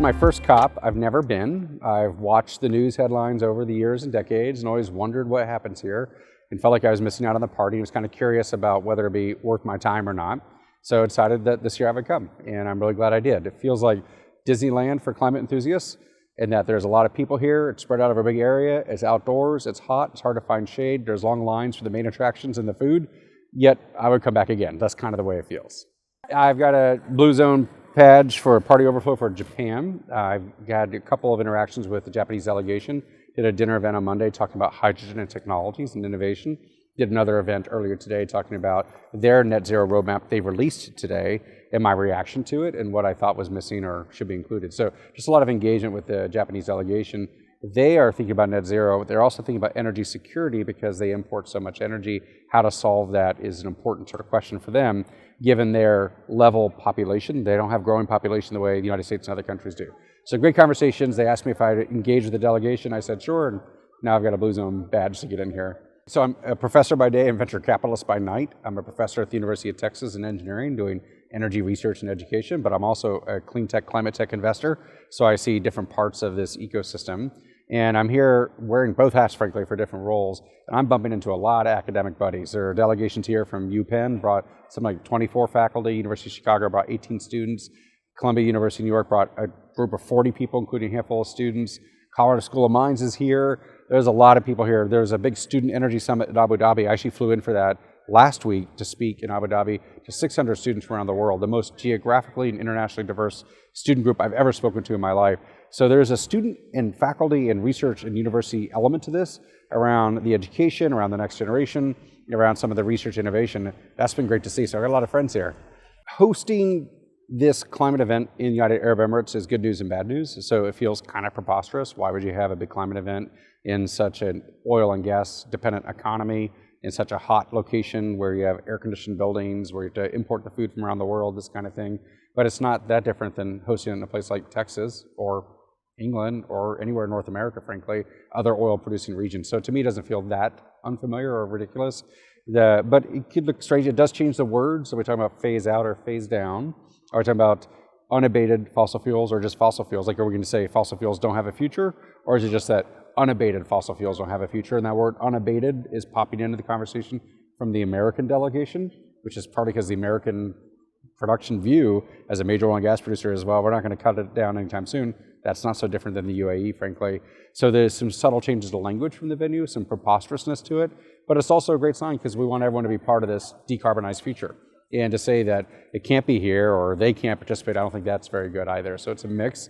my first COP. I've never been. I've watched the news headlines over the years and decades and always wondered what happens here and felt like I was missing out on the party and was kind of curious about whether it'd be worth my time or not. So I decided that this year I would come, and I'm really glad I did. It feels like Disneyland for climate enthusiasts, in that there's a lot of people here. It's spread out over a big area. It's outdoors. It's hot. It's hard to find shade. There's long lines for the main attractions and the food. Yet I would come back again. That's kind of the way it feels. I've got a Blue Zone badge for Party Overflow for Japan. I've had a couple of interactions with the Japanese delegation. Did a dinner event on Monday talking about hydrogen and technologies and innovation. Did another event earlier today talking about their net zero roadmap they released today and my reaction to it and what I thought was missing or should be included. So just a lot of engagement with the Japanese delegation. They are thinking about net zero. They're also thinking about energy security because they import so much energy. How to solve that is an important sort of question for them, given their level population. They don't have growing population the way the United States and other countries do. So great conversations. They asked me if I'd engage with the delegation. I said, sure, and now I've got a Blue Zone badge to get in here. So I'm a professor by day and venture capitalist by night. I'm a professor at the University of Texas in engineering doing energy research and education, but I'm also a clean tech, climate tech investor. So I see different parts of this ecosystem. And I'm here wearing both hats, frankly, for different roles. And I'm bumping into a lot of academic buddies. There are delegations here from UPenn, brought something like 24 faculty. University of Chicago brought 18 students. Columbia University of New York brought a group of 40 people, including a handful of students. Colorado School of Mines is here. There's a lot of people here. There's a big student energy summit at Abu Dhabi. I actually flew in for that last week to speak in Abu Dhabi to 600 students from around the world, the most geographically and internationally diverse student group I've ever spoken to in my life. So there's a student and faculty and research and university element to this around the education, around the next generation, around some of the research innovation. That's been great to see. So I've got a lot of friends here. Hosting this climate event in the United Arab Emirates is good news and bad news. So it feels kind of preposterous. Why would you have a big climate event in such an oil and gas dependent economy, in such a hot location where you have air-conditioned buildings, where you have to import the food from around the world, this kind of thing. But it's not that different than hosting it in a place like Texas or England or anywhere in North America, frankly, other oil-producing regions. So to me, it doesn't feel that unfamiliar or ridiculous. But it could look strange. It does change the words. So we're talking about phase out or phase down. Are we talking about unabated fossil fuels or just fossil fuels? Like, are we going to say fossil fuels don't have a future? Or is it just that unabated fossil fuels don't have a future? And that word unabated is popping into the conversation from the American delegation, which is partly because the American production view as a major oil and gas producer as well, we're not going to cut it down anytime soon. That's not so different than the UAE, frankly. So there's some subtle changes to language from the venue, some preposterousness to it, but it's also a great sign because we want everyone to be part of this decarbonized future. And to say that it can't be here or they can't participate, I don't think that's very good either. So it's a mix.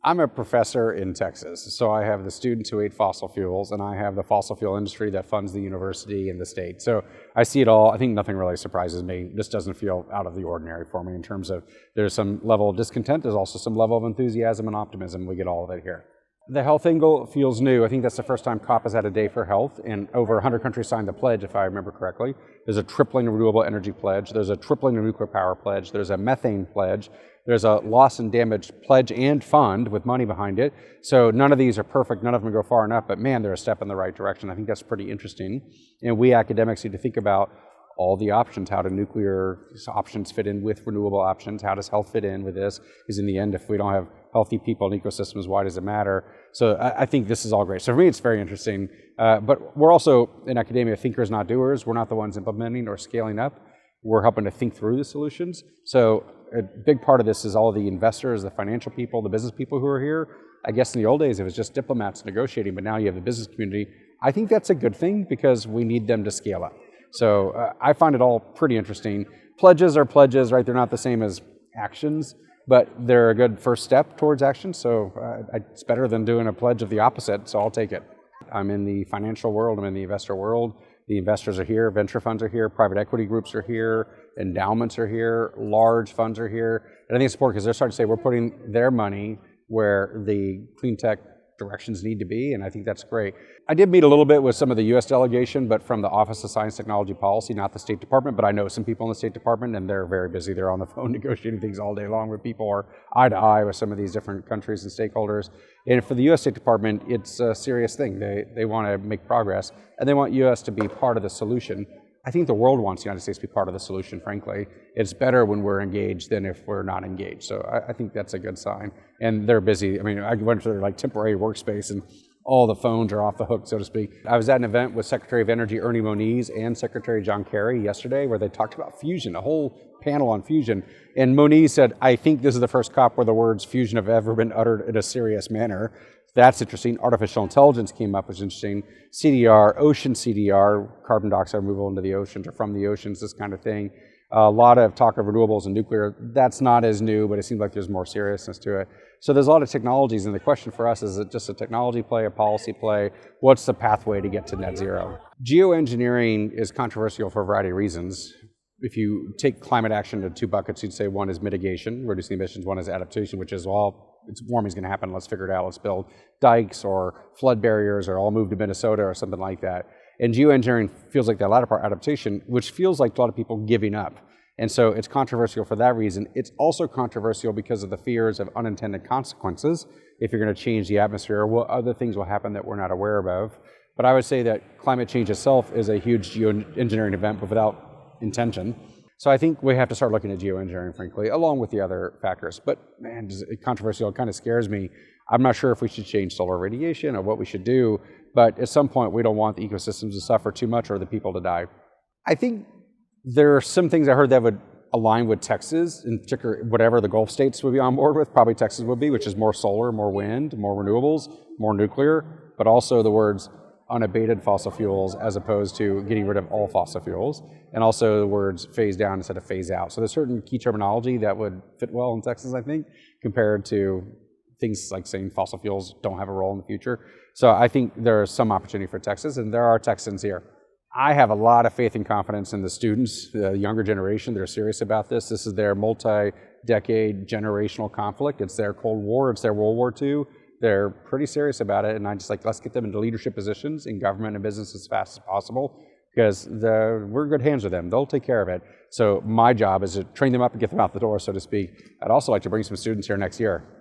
I'm a professor in Texas, so I have the students who hate fossil fuels, and I have the fossil fuel industry that funds the university and the state. So I see it all. I think nothing really surprises me. This doesn't feel out of the ordinary for me in terms of there's some level of discontent. There's also some level of enthusiasm and optimism. We get all of it here. The health angle feels new. I think that's the first time COP has had a day for health, and over 100 countries signed the pledge, if I remember correctly. There's a tripling of renewable energy pledge. There's a tripling of nuclear power pledge. There's a methane pledge. There's a loss and damage pledge and fund with money behind it. So none of these are perfect. None of them go far enough, but man, they're a step in the right direction. I think that's pretty interesting. And we academics need to think about all the options. How do nuclear options fit in with renewable options? How does health fit in with this? Because in the end, if we don't have healthy people and ecosystems, why does it matter? So I think this is all great. So for me, it's very interesting. But we're also, in academia, thinkers, not doers. We're not the ones implementing or scaling up. We're helping to think through the solutions. So a big part of this is all the investors, the financial people, the business people who are here. I guess in the old days, it was just diplomats negotiating, but now you have the business community. I think that's a good thing because we need them to scale up. So I find it all pretty interesting. Pledges are pledges, right? They're not the same as actions, but they're a good first step towards action. So it's better than doing a pledge of the opposite, so I'll take it. I'm in the financial world, I'm in the investor world. The investors are here, venture funds are here, private equity groups are here, endowments are here, large funds are here. And I think it's important because they're starting to say we're putting their money where the clean tech directions need to be, and I think that's great. I did meet a little bit with some of the US delegation, but from the Office of Science Technology Policy, not the State Department, but I know some people in the State Department, and they're very busy. They're on the phone negotiating things all day long where people are eye to eye with some of these different countries and stakeholders. And for the US State Department, it's a serious thing. They want to make progress, and they want US to be part of the solution. I think the world wants the United States to be part of the solution, frankly. It's better when we're engaged than if we're not engaged. So I think that's a good sign. And they're busy. I mean, I went to their like temporary workspace and all the phones are off the hook, so to speak. I was at an event with Secretary of Energy Ernie Moniz and Secretary John Kerry yesterday where they talked about fusion, a whole panel on fusion. And Moniz said, I think this is the first COP where the words fusion have ever been uttered in a serious manner. That's interesting. Artificial intelligence came up, which is interesting. CDR, ocean CDR, carbon dioxide removal into the oceans or from the oceans, this kind of thing. A lot of talk of renewables and nuclear. That's not as new, but it seems like there's more seriousness to it. So there's a lot of technologies, and the question for us, is it just a technology play, a policy play? What's the pathway to get to net zero? Geoengineering is controversial for a variety of reasons. If you take climate action into two buckets, you'd say one is mitigation, reducing emissions, one is adaptation, which is, well, it's warming is going to happen, let's figure it out, let's build dikes or flood barriers or all move to Minnesota or something like that. And geoengineering feels like the latter part, adaptation, which feels like a lot of people giving up. And so it's controversial for that reason. It's also controversial because of the fears of unintended consequences. If you're going to change the atmosphere, what other things will happen that we're not aware of? But I would say that climate change itself is a huge geoengineering event, but without intention. So I think we have to start looking at geoengineering, frankly, along with the other factors. But man, it's controversial. It kind of scares me. I'm not sure if we should change solar radiation or what we should do, but at some point we don't want the ecosystems to suffer too much or the people to die. I think there are some things I heard that would align with Texas, in particular, whatever the Gulf states would be on board with, probably Texas would be, which is more solar, more wind, more renewables, more nuclear, but also the words unabated fossil fuels as opposed to getting rid of all fossil fuels, and also the words phase down instead of phase out. So there's certain key terminology that would fit well in Texas, I think, compared to things like saying fossil fuels don't have a role in the future. So I think there's some opportunity for Texas, and there are Texans here. I have a lot of faith and confidence in the students, the younger generation. They're serious about this. This is their multi-decade generational conflict. It's their Cold War, it's their World War II. They're pretty serious about it, and I just like, let's get them into leadership positions in government and business as fast as possible, because we're in good hands with them. They'll take care of it. So my job is to train them up and get them out the door, so to speak. I'd also like to bring some students here next year.